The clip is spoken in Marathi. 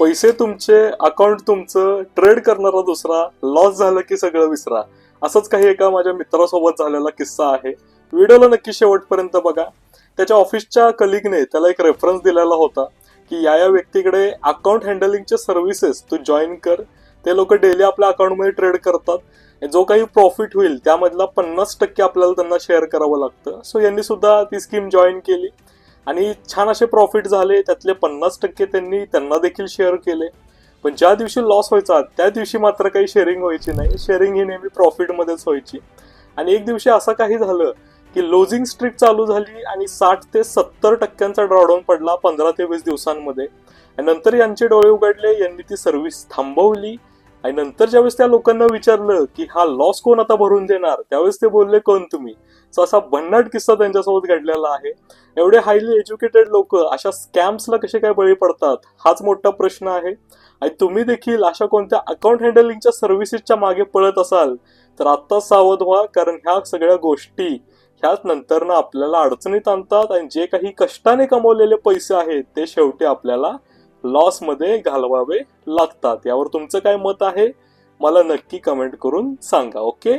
पैसे तुमचे, अकाउंट तुमचं, ट्रेड करणारा दुसरा, लॉस झालं की सगळं विसरा. असंच काही एका माझ्या मित्रासोबत झालेला किस्सा आहे. व्हिडिओला नक्की शेवटपर्यंत बघा. त्याच्या ऑफिसच्या कलिगने त्याला एक रेफरन्स दिलेला होता की या व्यक्तीकडे अकाउंट हँडलिंगचे सर्व्हिसेस तू जॉईन कर. ते लोक डेली आपल्या अकाउंटमध्ये ट्रेड करतात. जो काही प्रॉफिट होईल त्यामधला 50% आपल्याला त्यांना शेअर करावं लागतं. सो यांनी सुद्धा ती स्कीम जॉईन केली आणि छान असे प्रॉफिट झाले. त्यातले 50% त्यांनी त्यांना देखील शेअर केले. पण ज्या दिवशी लॉस व्हायचा त्या दिवशी मात्र काही शेअरिंग व्हायची नाही. शेअरिंग ही नेहमी प्रॉफिटमध्येच व्हायची. आणि एक दिवशी असं काही झालं की लोजिंग स्ट्रीक चालू झाली आणि 60 ते 70% ड्रॉडाऊन पडला 15 ते 20 दिवसांमध्ये. आणि नंतर यांचे डोळे उघडले, यांनी ती सर्व्हिस थांबवली. आणि नंतर ज्यावेळेस त्या लोकांना विचारलं की हा लॉस कोण आता भरून देणार, त्यावेळेस ते बोलले कोण तुम्ही. सो असा भन्नाट किस्सा त्यांच्यासोबत घडलेला आहे. एवढे हायली एज्युकेटेड लोक अशा स्कॅम्सला कसे काय बळी पडतात हाच मोठा प्रश्न आहे. आणि तुम्ही देखील अशा कोणत्या अकाउंट हँडलिंगच्या सर्व्हिसेसच्या मागे पळत असाल तर आत्ताच सावध व्हा, कारण ह्या सगळ्या गोष्टी ह्याच नंतर ना आपल्याला अडचणीत आणतात. आणि जे काही कष्टाने कमवलेले पैसे आहेत ते शेवटी आपल्याला लॉस मध्ये घालवावे लागतात. यावर तुमचं काय मत आहे मला नक्की कमेंट करून सांगा. ओके.